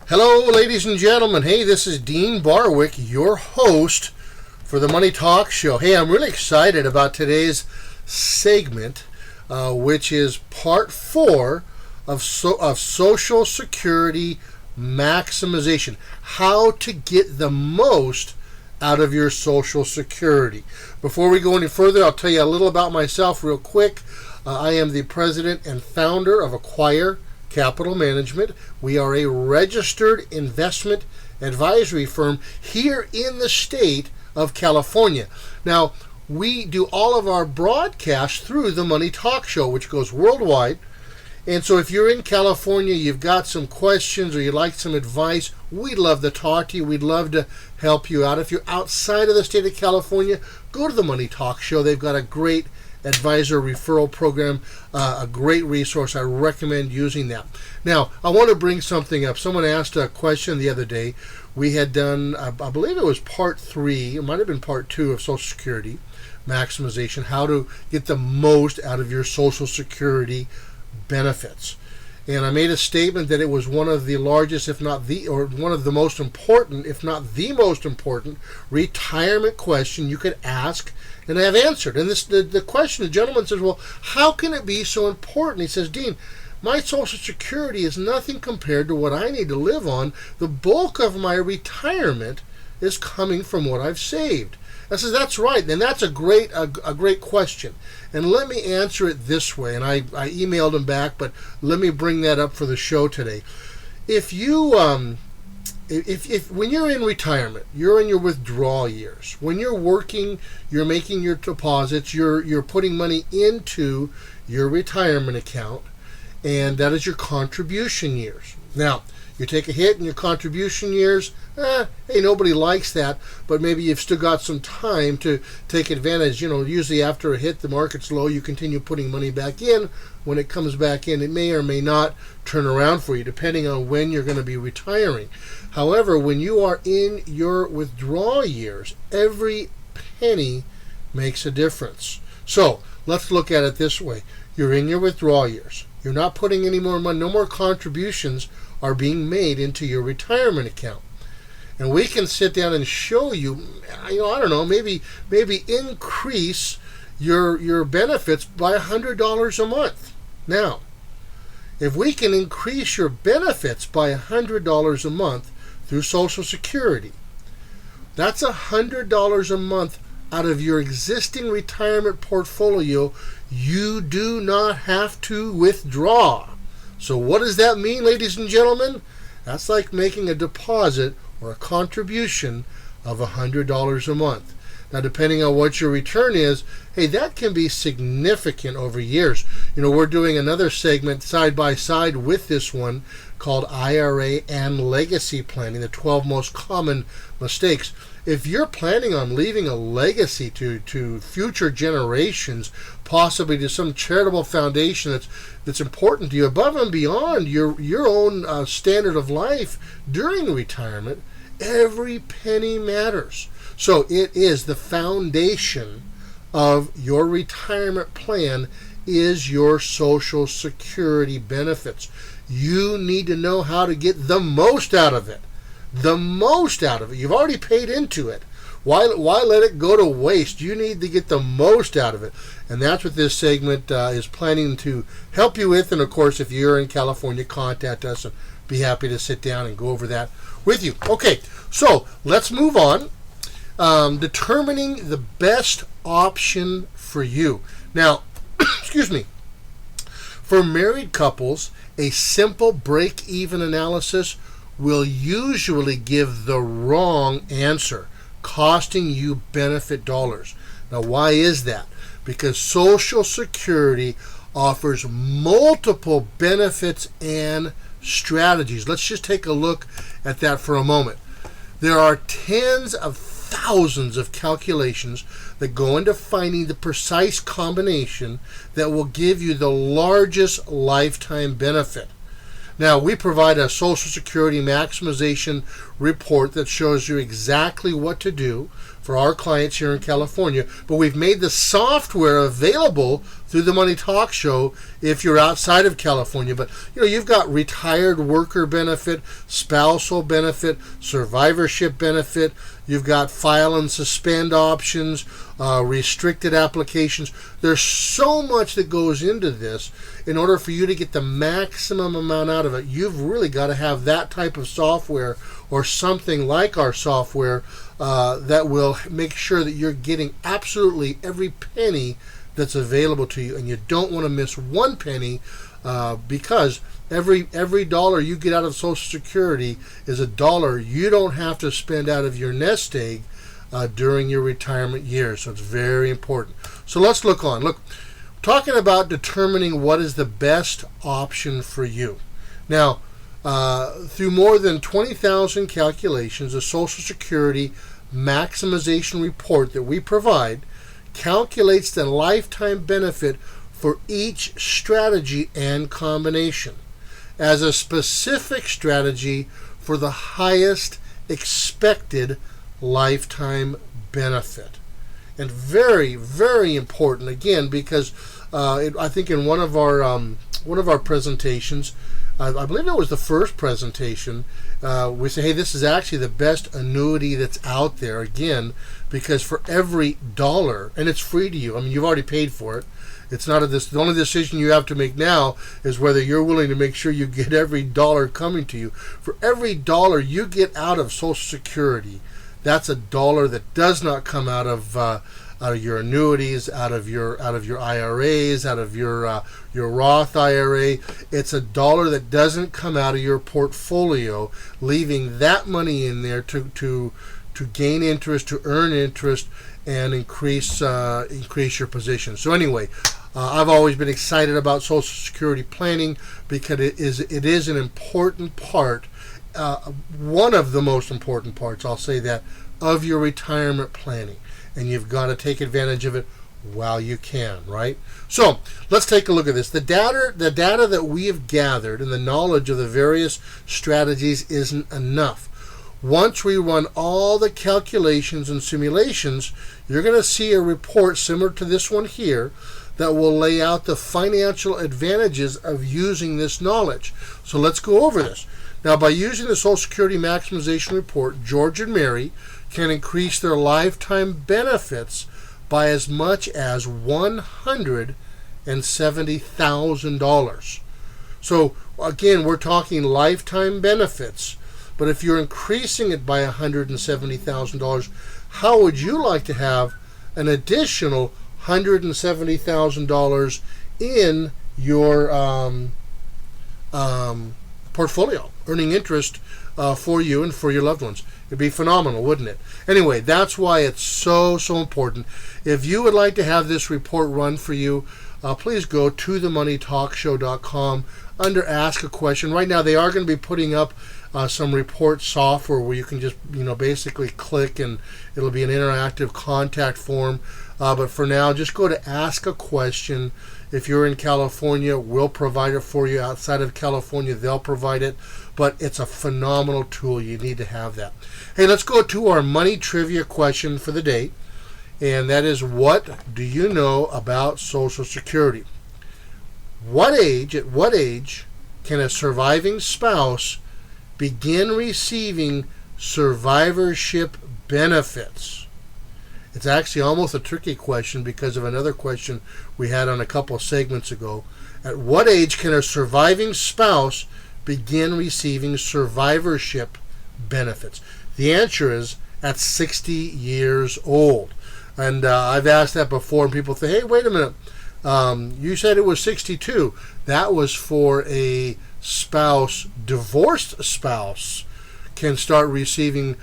Hello, ladies and gentlemen. Hey, this is Dean Barwick, your host for the Money Talk Show. Hey, I'm really excited about today's segment, which is part 4 of Social Security maximization. How to get the most out of your Social Security. Before we go any further, I'll tell you a little about myself real quick. I am the president and founder of Acquire Capital Management. We are a registered investment advisory firm here in the state of California. Now, we do all of our broadcasts through the Money Talk Show, which goes worldwide. And so if you're in California, you've got some questions or you'd like some advice, we'd love to talk to you. We'd love to help you out. If you're outside of the state of California, go to the Money Talk Show. They've got a great advisor referral program, a great resource. I recommend using that. Now, I want to bring something up. Someone asked a question the other day. We had done, I believe it was part 3, it might have been part 2 of Social Security maximization, how to get the most out of your Social Security benefits. And I made a statement that it was one of the largest, if not the, or one of the most important, if not the most important, retirement question you could ask and have answered. And the question, the gentleman says, well, how can it be so important? He says, Dean, my Social Security is nothing compared to what I need to live on. The bulk of my retirement is coming from what I've saved. I says, that's right, and that's a great question. And let me answer it this way, and I emailed him back, but let me bring that up for the show today. If you, if when you're in retirement, you're in your withdrawal years. When you're working, you're making your deposits, you're putting money into your retirement account, and that is your contribution years. Now, you take a hit in your contribution years, hey, nobody likes that, but maybe you've still got some time to take advantage. You know, usually after a hit, the market's low, you continue putting money back in. When it comes back in, it may or may not turn around for you, depending on when you're going to be retiring. However, when you are in your withdrawal years, every penny makes a difference. So, let's look at it this way. You're in your withdrawal years. You're not putting any more money, no more contributions are being made into your retirement account. And we can sit down and show you, I don't know, maybe increase your benefits by $100 a month. Now, if we can increase your benefits by $100 a month through Social Security, that's $100 a month out of your existing retirement portfolio. You do not have to withdraw. So what does that mean, ladies and gentlemen? That's like making a deposit or a contribution of $100 a month. Now, depending on what your return is, hey, that can be significant over years. You know, we're doing another segment side by side with this one called IRA and legacy planning, the 12 most common mistakes. If you're planning on leaving a legacy to future generations, possibly to some charitable foundation that's important to you, above and beyond your own standard of life during retirement, every penny matters. So it is the foundation of your retirement plan is your Social Security benefits. You need to know how to get the most out of it. The most out of it. You've already paid into it. Why let it go to waste? You need to get the most out of it. And that's what this segment is planning to help you with. And of course, if you're in California, contact us and be happy to sit down and go over that with you. Okay, so let's move on. Determining the best option for you. Now, excuse me. For married couples, a simple break-even analysis will usually give the wrong answer, costing you benefit dollars. Now, why is that? Because Social Security offers multiple benefits and strategies. Let's just take a look at that for a moment. There are tens of thousands of calculations that go into finding the precise combination that will give you the largest lifetime benefit. Now, we provide a Social Security maximization report that shows you exactly what to do for our clients here in California, but we've made the software available through the Money Talk Show if you're outside of California. But you've got retired worker benefit, spousal benefit, survivorship benefit. You've got file and suspend options, restricted applications. There's so much that goes into this. In order for you to get the maximum amount out of it, you've really got to have that type of software or something like our software that will make sure that you're getting absolutely every penny that's available to you, and you don't want to miss one penny because every dollar you get out of Social Security is a dollar you don't have to spend out of your nest egg during your retirement years. So it's very important. So let's look on. Look, talking about determining what is the best option for you. Now, through more than 20,000 calculations, the Social Security Maximization report that we provide calculates the lifetime benefit for each strategy and combination as a specific strategy for the highest expected lifetime benefit. And very, very important, again, because I think in one of our presentations, I believe it was the first presentation, we say, hey, this is actually the best annuity that's out there, again, because for every dollar, and it's free to you, I mean, you've already paid for it. It's not the only decision you have to make now is whether you're willing to make sure you get every dollar coming to you. For every dollar you get out of Social Security, that's a dollar that does not come out of your annuities, out of your IRAs, out of your Roth IRA. It's a dollar that doesn't come out of your portfolio, leaving that money in there to gain interest, to earn interest, and increase your position. So anyway, I've always been excited about Social Security planning because it is an important part, one of the most important parts, I'll say that, of your retirement planning. And you've got to take advantage of it while you can, right? So let's take a look at this. The data that we have gathered and the knowledge of the various strategies isn't enough. Once we run all the calculations and simulations, you're going to see a report similar to this one here that will lay out the financial advantages of using this knowledge. So let's go over this. Now, by using the Social Security Maximization Report, George and Mary can increase their lifetime benefits by as much as $170,000. So again, we're talking lifetime benefits, but if you're increasing it by $170,000, how would you like to have an additional $170,000 in your portfolio, earning interest for you and for your loved ones? It'd be phenomenal, wouldn't it? Anyway, that's why it's so important. If you would like to have this report run for you, please go to themoneytalkshow.com under Ask a Question. Right now, they are going to be putting up some report software where you can just basically click and it'll be an interactive contact form. But for now, just go to Ask a Question. If you're in California, we'll provide it for you. Outside of California, they'll provide it. But it's a phenomenal tool. You need to have that. Hey, let's go to our money trivia question for the day. And that is, what do you know about Social Security? At what age can a surviving spouse begin receiving survivorship benefits? It's actually almost a tricky question because of another question we had on a couple of segments ago. At what age can a surviving spouse begin receiving survivorship benefits? The answer is at 60 years old. And I've asked that before, and people say, hey, wait a minute. You said it was 62. That was for a spouse, divorced spouse, can start receiving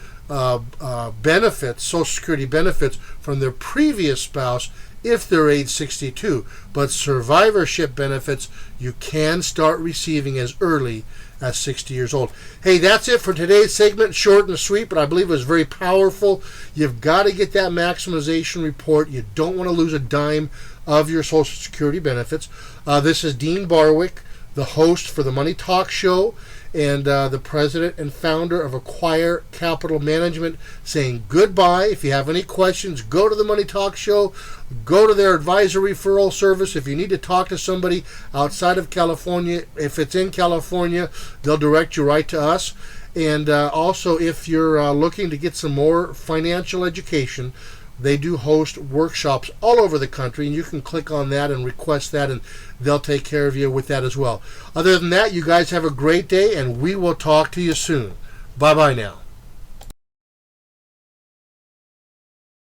benefits, Social Security benefits from their previous spouse if they're age 62. But survivorship benefits you can start receiving as early as 60 years old. Hey, that's it for today's segment. Short and sweet, but I believe it was very powerful. You've got to get that maximization report. You don't want to lose a dime of your Social Security benefits. This is Dean Barwick, the host for the Money Talk Show, and the president and founder of Acquire Capital Management, saying goodbye. If you have any questions, go to the Money Talk Show. Go to their advisory referral service. If you need to talk to somebody outside of California, if it's in California, they'll direct you right to us. And also, if you're looking to get some more financial education, they do host workshops all over the country, and you can click on that and request that, and they'll take care of you with that as well. Other than that, you guys have a great day, and we will talk to you soon. Bye-bye now.